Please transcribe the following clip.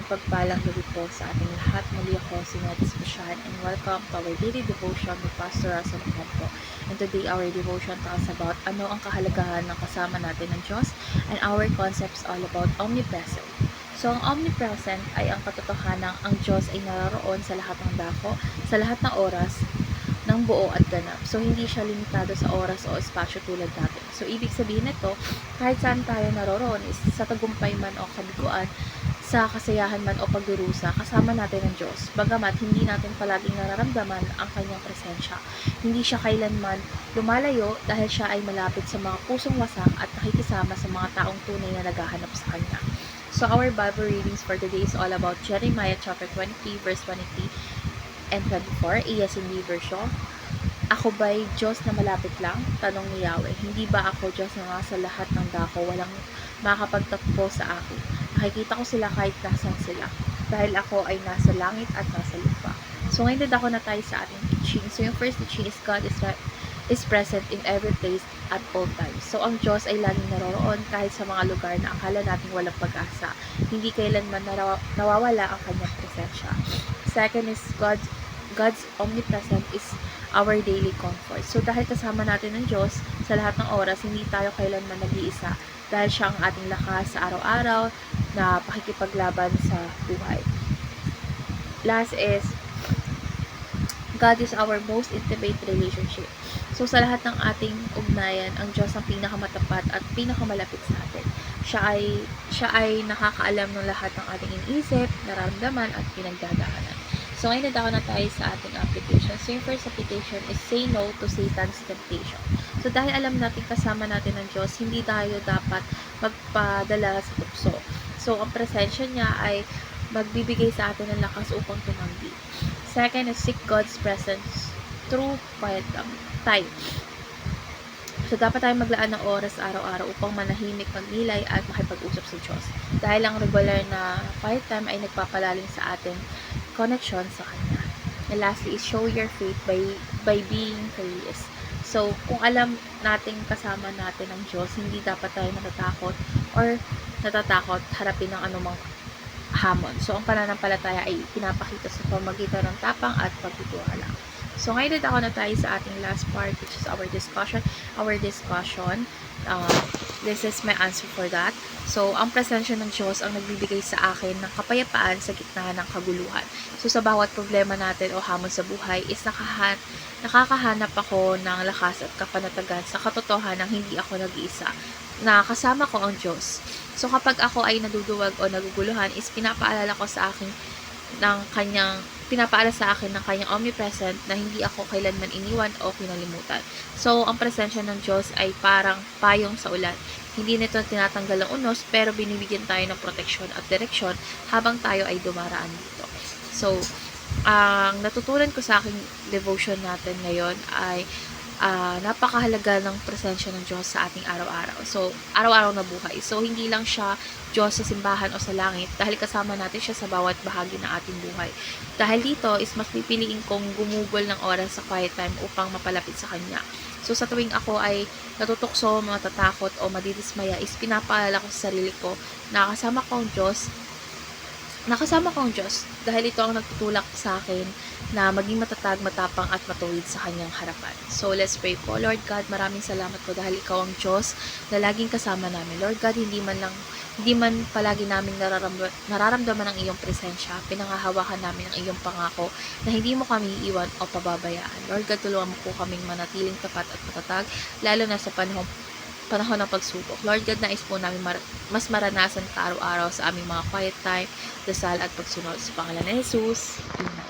mapagpalang gabi po sa ating lahat. Muli ako si Ned Special and welcome to our daily devotion with Pastor Russell Ocampo. And today our devotion talks about ano ang kahalagahan ng kasama natin ng Diyos, and our concepts all about omnipresent. So, ang omnipresent ay ang katotohanan ang Diyos ay naroroon sa lahat ng dako, sa lahat ng oras, ng buo at ganap. So, hindi siya limitado sa oras o espasyo tulad natin. So, ibig sabihin nito, kahit saan tayo naroroon, is sa tagumpay man o kabiguan, sa kasayahan man o pagdurusa, kasama natin ang Diyos. Bagamat hindi natin palaging nararamdaman ang kanyang presensya. Hindi siya kailanman lumalayo dahil siya ay malapit sa mga pusong wasak at nakikisama sa mga taong tunay na naghahanap sa kanya. So, our Bible readings for today is all about Jeremiah chapter 23, verse 23 and 24, ESV version. Ako ba'y Diyos na malapit lang? Tanong ni Yahweh. Hindi ba ako Diyos na nasa lahat ng dako, walang makakapagtakbo sa akin? Nakikita ko sila kahit nasan sila, dahil ako ay nasa langit at nasa lupa. So ngayon ako na tayo sa ating teaching. So yung first teaching is God is present in every place at all times. So ang Diyos ay laging naroroon kahit sa mga lugar na akala nating walang pag-asa. Hindi kailanman nawawala ang kanyang presensya. Second is God's omnipresent is our daily comfort. So dahil kasama natin ng Diyos sa lahat ng oras, hindi tayo kailanman nag-iisa dahil siya ang ating lakas sa araw-araw na pakikipaglaban sa buhay. Last is God is our most intimate relationship. So sa lahat ng ating ugnayan, ang Diyos ang pinakamatapat at pinakamalapit sa atin. Siya ay nakakaalam ng lahat ng ating iniisip, nararamdaman at pinagdadaanan. So, ngayon na tayo sa ating application. So, yung first application is say no to Satan's temptation. So, dahil alam natin kasama natin ng Diyos, hindi tayo dapat magpadala sa tukso. So, ang presensya niya ay magbibigay sa atin ng lakas upang tumanggi. Second is seek God's presence through quiet time. So, dapat tayo maglaan ng oras araw-araw upang manahimik, magnilay at makipag-usap sa Diyos. Dahil ang regular na quiet time ay nagpapalalim sa ating connection sa Kanya. And lastly is show your faith by being curious. So, kung alam nating kasama natin ang Diyos, hindi dapat tayo natatakot harapin ng anumang hamon. So, ang pananampalataya ay pinapakita sa pamagitan ng tapang at pagtitiwala. So, ngayon ako na tayo sa ating last part, which is our discussion. This is my answer for that. So, ang presensya ng Diyos ang nagbibigay sa akin ng kapayapaan sa gitna ng kaguluhan. So, sa bawat problema natin o hamon sa buhay is nakakahanap ako ng lakas at kapanatagan sa katotohanan ng hindi ako nag-iisa, na kasama ko ang Diyos. So, kapag ako ay naduduwag o naguguluhan is pinapaalala sa akin ng kanyang omnipresent na hindi ako kailanman iniwan o kinalimutan. So, ang presensya ng Diyos ay parang payong sa ulan. Hindi nito tinatanggal ang unos, pero binibigyan tayo ng proteksyon at direksyon habang tayo ay dumaraan dito. So, ang natutunan ko sa aking devotion natin ngayon ay napakahalaga ng presensya ng Diyos sa ating araw-araw. So, araw-araw na buhay. So, hindi lang siya Diyos sa simbahan o sa langit dahil kasama natin siya sa bawat bahagi ng ating buhay. Dahil dito is mas pipiliin kong gumugol ng oras sa quiet time upang mapalapit sa Kanya. So, sa tuwing ako ay natutukso, matatakot o madidismaya is pinapaalala ko sa sarili ko na kasama ko ang Diyos dahil ito ang nagtutulak sa akin na maging matatag, matapang at matuwid sa kanyang harapan. So, let's pray po. Lord God, maraming salamat po dahil ikaw ang Diyos na laging kasama namin. Lord God, hindi man palagi namin nararamdaman ang iyong presensya. Pinangahawakan namin ang iyong pangako na hindi mo kami iiwan o pababayaan. Lord God, tulungan mo po kaming manatiling tapat at matatag, lalo na sa panahon ng pagsubok. Lord God, nais po namin mas maranasan ka araw-araw sa aming mga quiet time, dasal at pagsunod sa pangalan ni Jesus. Amen.